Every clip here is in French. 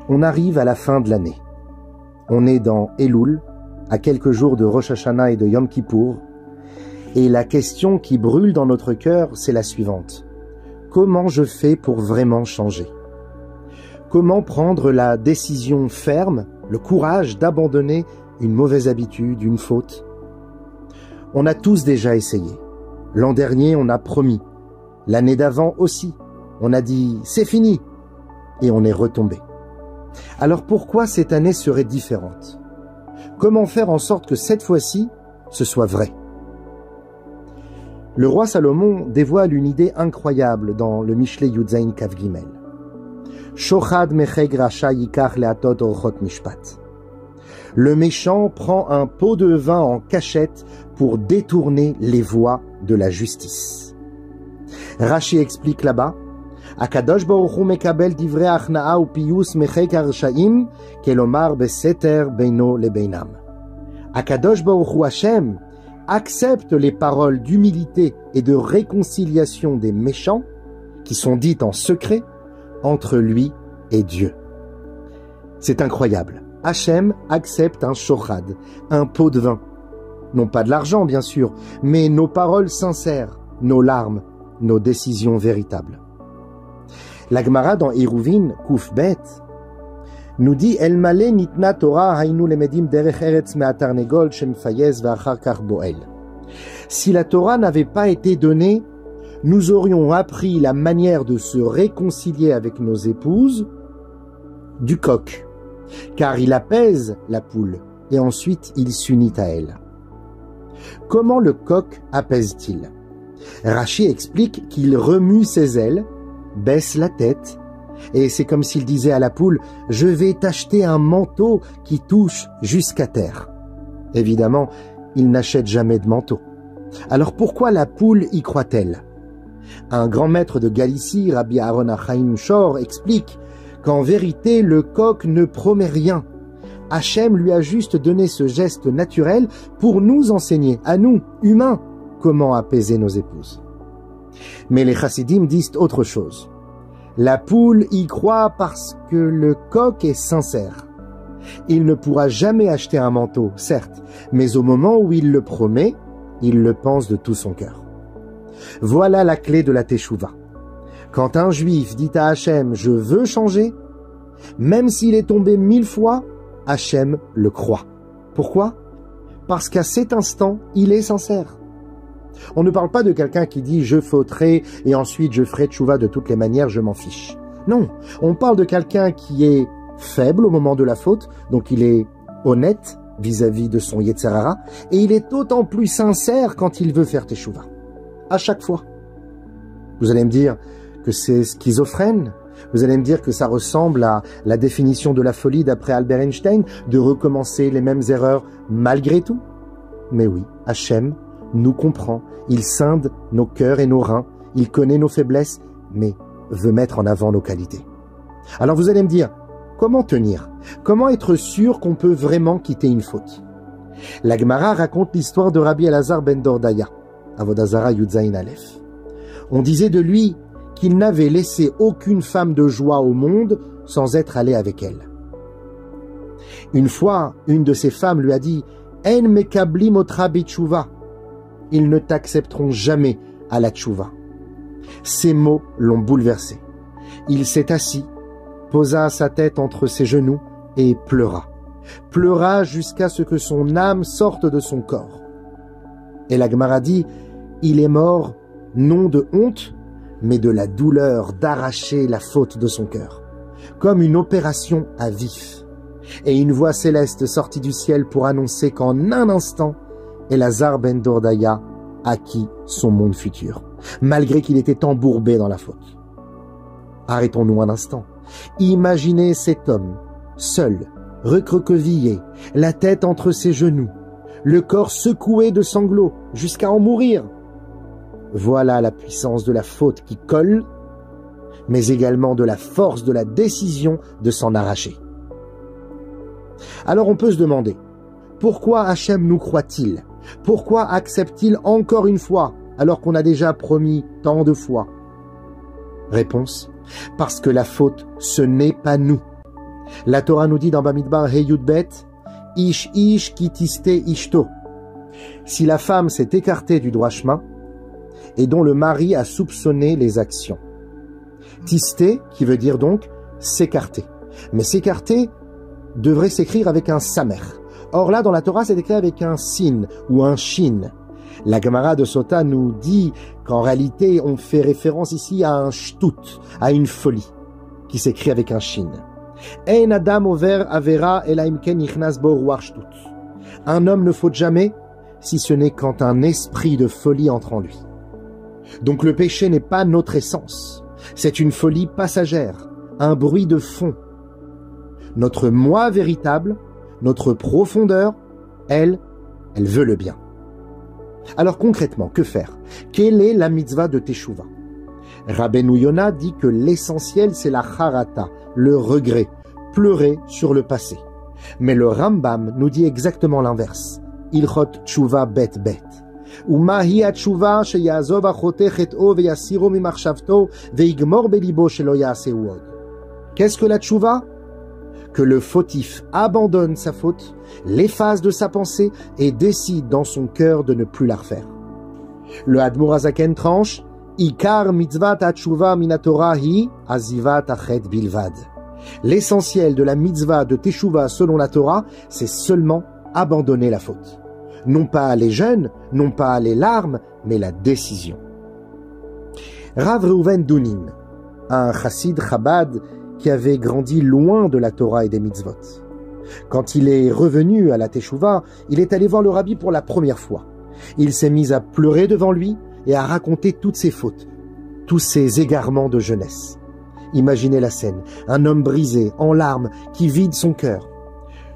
On arrive à la fin de l'année. On est dans Elul, à quelques jours de Rosh Hashanah et de Yom Kippour, et la question qui brûle dans notre cœur, c'est la suivante. Comment je fais pour vraiment changer? Comment prendre la décision ferme, le courage d'abandonner une mauvaise habitude, une faute? On a tous déjà essayé. L'an dernier, on a promis. L'année d'avant aussi. On a dit « c'est fini » et on est retombé. Alors pourquoi cette année serait différente? Comment faire en sorte que cette fois-ci, ce soit vrai? Le roi Salomon dévoile une idée incroyable dans le Mishlei Yudzaïn Kav Gimel. Shochad mecheg rasha yikach leatot orchot mishpat. Le méchant prend un pot de vin en cachette pour détourner les voies de la justice. Rashi explique là-bas, Akadosh Baruch Hu mekabel divrei achna'a upiyus mecheg harshaim kelomar beseter beino lebeinam. Akadosh Baruch Hu Hashem accepte les paroles d'humilité et de réconciliation des méchants qui sont dites en secret entre lui et Dieu. C'est incroyable. Hachem accepte un shochad, un pot de vin. Non pas de l'argent, bien sûr, mais nos paroles sincères, nos larmes, nos décisions véritables. La Gemara dans Eruvin, Kuf Bet, nous dit El Male Nitna Torah Hainu Lemedim Derech Eretz Me'atarnegol Shem Fayez V'achar Kach Boel. Si la Torah n'avait pas été donnée, nous aurions appris la manière de se réconcilier avec nos épouses du coq, car il apaise la poule et ensuite il s'unit à elle. Comment le coq apaise-t-il? Rashi explique qu'il remue ses ailes, baisse la tête, et c'est comme s'il disait à la poule « Je vais t'acheter un manteau qui touche jusqu'à terre ». Évidemment, il n'achète jamais de manteau. Alors pourquoi la poule y croit-elle? Un grand maître de Galicie, Rabbi Aaron Achaim Shor, explique qu'en vérité, le coq ne promet rien. Hachem lui a juste donné ce geste naturel pour nous enseigner, à nous, humains, comment apaiser nos épouses. Mais les chassidim disent autre chose. La poule y croit parce que le coq est sincère. Il ne pourra jamais acheter un manteau, certes, mais au moment où il le promet, il le pense de tout son cœur. Voilà la clé de la teshuva. Quand un juif dit à Hachem « Je veux changer », même s'il est tombé 1000 fois, Hachem le croit. Pourquoi? Parce qu'à cet instant, il est sincère. On ne parle pas de quelqu'un qui dit « Je fauterai et ensuite je ferai teshuva de toutes les manières, je m'en fiche ». Non, on parle de quelqu'un qui est faible au moment de la faute, donc il est honnête vis-à-vis de son Yetzer Hara, et il est d'autant plus sincère quand il veut faire teshuva. À chaque fois. Vous allez me dire que c'est schizophrène. Vous allez me dire que ça ressemble à la définition de la folie d'après Albert Einstein, de recommencer les mêmes erreurs malgré tout. Mais oui, Hachem nous comprend. Il scinde nos cœurs et nos reins. Il connaît nos faiblesses, mais veut mettre en avant nos qualités. Alors vous allez me dire, comment tenir? Comment être sûr qu'on peut vraiment quitter une faute? La Gemara raconte l'histoire de Rabbi Elazar ben Dordaya, Avodah Zara Yudzaïn Aleph. On disait de lui qu'il n'avait laissé aucune femme de joie au monde sans être allé avec elle. Une fois, une de ses femmes lui a dit « En mekablim otra b'tshuva » « Ils ne t'accepteront jamais à la tchouva ». Ces mots l'ont bouleversé. Il s'est assis, posa sa tête entre ses genoux et pleura. Pleura jusqu'à ce que son âme sorte de son corps. Et la Gemara dit, il est mort non de honte, mais de la douleur d'arracher la faute de son cœur, comme une opération à vif. Et une voix céleste sortit du ciel pour annoncer qu'en un instant, Elazar ben Dordaya acquit son monde futur, malgré qu'il était embourbé dans la faute. Arrêtons-nous un instant. Imaginez cet homme, seul, recroquevillé, la tête entre ses genoux, le corps secoué de sanglots, jusqu'à en mourir. Voilà la puissance de la faute qui colle, mais également de la force de la décision de s'en arracher. Alors on peut se demander, pourquoi Hachem nous croit-il? Pourquoi accepte-t-il encore une fois, alors qu'on a déjà promis tant de fois? Réponse, parce que la faute, ce n'est pas nous. La Torah nous dit dans Bamidbar Heyud Bet, Ish ish ki tiste ishto. Si la femme s'est écartée du droit chemin et dont le mari a soupçonné les actions. Tisté, qui veut dire donc s'écarter. Mais s'écarter devrait s'écrire avec un samer. Or là, dans la Torah, c'est écrit avec un sin ou un shin. La Gemara de Sota nous dit qu'en réalité, on fait référence ici à un shtut, à une folie, qui s'écrit avec un shin. Ein adam over avera elaim ken nichnas bo ruach shtut. Un homme ne faute jamais, si ce n'est quand un esprit de folie entre en lui. Donc le péché n'est pas notre essence, c'est une folie passagère, un bruit de fond. Notre moi véritable, notre profondeur, elle veut le bien. Alors concrètement, que faire? Quelle est la mitzvah de Teshuvah? Rabbeinu Yona dit que l'essentiel c'est la charata, le regret, pleurer sur le passé. Mais le Rambam nous dit exactement l'inverse. Ilchot tshuva bet bet. Umahi atshuva sheyazov achote chet'o veyasiro mimachshavto veigmor belibo shelo yaseu od. Qu'est-ce que la tshuva? Que le fautif abandonne sa faute, l'efface de sa pensée et décide dans son cœur de ne plus la refaire. Le Admor Hazaken tranche, Ikar mitzvat atshuva minatora hi azivat achet bilvad. L'essentiel de la mitzvah de Teshuvah selon la Torah, c'est seulement abandonner la faute. Non pas les jeûnes, non pas les larmes, mais la décision. Rav Reuven Dounin, un chassid Chabad qui avait grandi loin de la Torah et des mitzvot. Quand il est revenu à la Teshuvah, il est allé voir le rabbi pour la première fois. Il s'est mis à pleurer devant lui et à raconter toutes ses fautes, tous ses égarements de jeunesse. Imaginez la scène, un homme brisé, en larmes, qui vide son cœur.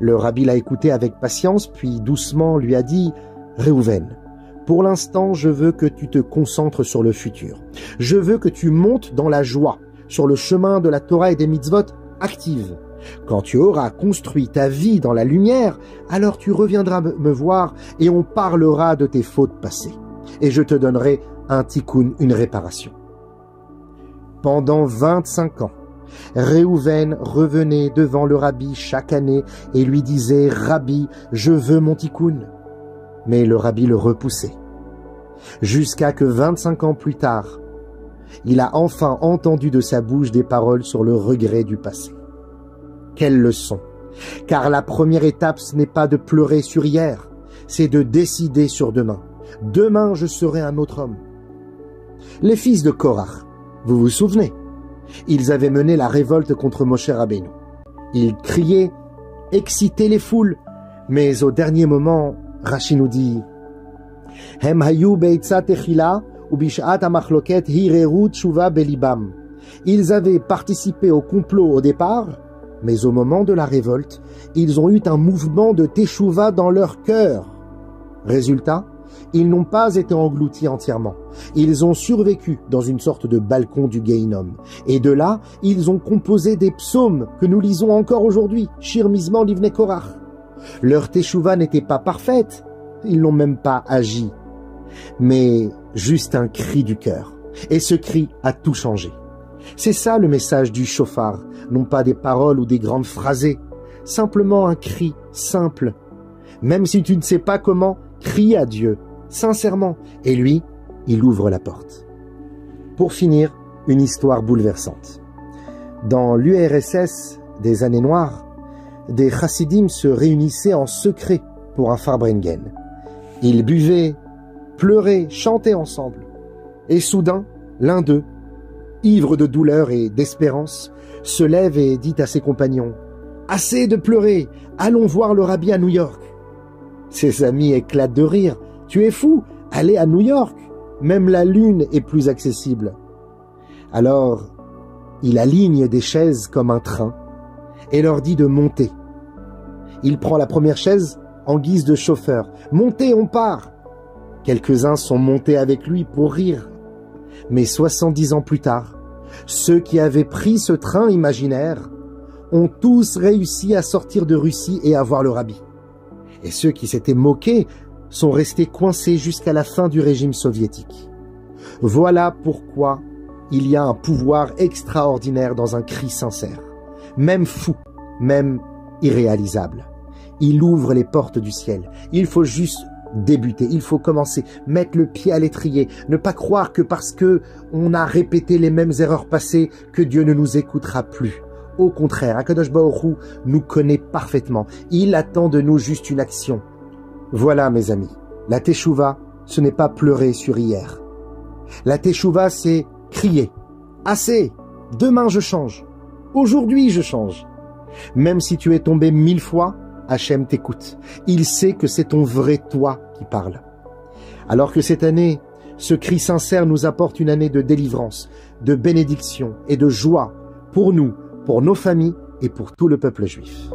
Le rabbi l'a écouté avec patience, puis doucement lui a dit « Reuven, pour l'instant, je veux que tu te concentres sur le futur. Je veux que tu montes dans la joie, sur le chemin de la Torah et des mitzvot actives. Quand tu auras construit ta vie dans la lumière, alors tu reviendras me voir et on parlera de tes fautes passées. Et je te donnerai un tikkun, une réparation. » Pendant 25 ans, Reuven revenait devant le rabbi chaque année et lui disait « Rabbi, je veux mon tikkun ». Mais le rabbi le repoussait. Jusqu'à que 25 ans plus tard, il a enfin entendu de sa bouche des paroles sur le regret du passé. Quelle leçon! Car la première étape, ce n'est pas de pleurer sur hier, c'est de décider sur demain. Demain, je serai un autre homme. Les fils de Korach, vous vous souvenez? Ils avaient mené la révolte contre Moshe Rabbeinu. Ils criaient, excitaient les foules, mais au dernier moment, Rashi nous dit Hem hayu beitzat echila u bishat hamachloket hireru tshuva belibam. Ils avaient participé au complot au départ, mais au moment de la révolte, ils ont eu un mouvement de teshuva dans leur cœur. Résultat, ils n'ont pas été engloutis entièrement. Ils ont survécu dans une sorte de balcon du Gehinom. Et de là, ils ont composé des psaumes que nous lisons encore aujourd'hui, Shir Mizmor Livnei Korach. Leur teshuva n'était pas parfaite, ils n'ont même pas agi, mais juste un cri du cœur. Et ce cri a tout changé. C'est ça le message du shofar, non pas des paroles ou des grandes phrasées, simplement un cri simple. Même si tu ne sais pas comment, crie à Dieu, sincèrement, et lui, il ouvre la porte. Pour finir, une histoire bouleversante. Dans l'URSS des années noires, des chassidim se réunissaient en secret pour un Farbrengen. Ils buvaient, pleuraient, chantaient ensemble. Et soudain, l'un d'eux, ivre de douleur et d'espérance, se lève et dit à ses compagnons « Assez de pleurer, allons voir le rabbi à New York !» Ses amis éclatent de rire. « Tu es fou, allez à New York, même la lune est plus accessible. » Alors, il aligne des chaises comme un train et leur dit de monter. Il prend la première chaise en guise de chauffeur. « Montez, on part !» Quelques-uns sont montés avec lui pour rire. Mais 70 ans plus tard, ceux qui avaient pris ce train imaginaire ont tous réussi à sortir de Russie et à voir le rabbi. Et ceux qui s'étaient moqués sont restés coincés jusqu'à la fin du régime soviétique. Voilà pourquoi il y a un pouvoir extraordinaire dans un cri sincère. Même fou même irréalisable. Il ouvre les portes du ciel. Il faut juste débuter, il faut commencer, mettre le pied à l'étrier, ne pas croire que parce que on a répété les mêmes erreurs passées que Dieu ne nous écoutera plus. Au contraire, Akadosh Baruch Hu nous connaît parfaitement. Il attend de nous juste une action. Voilà, mes amis, la teshuva, ce n'est pas pleurer sur hier. La teshuva, c'est crier. Assez, demain je change. Aujourd'hui je change. Même si tu es tombé 1000 fois, Hachem t'écoute. Il sait que c'est ton vrai toi qui parle. Alors que cette année, ce cri sincère nous apporte une année de délivrance, de bénédiction et de joie pour nous, pour nos familles et pour tout le peuple juif.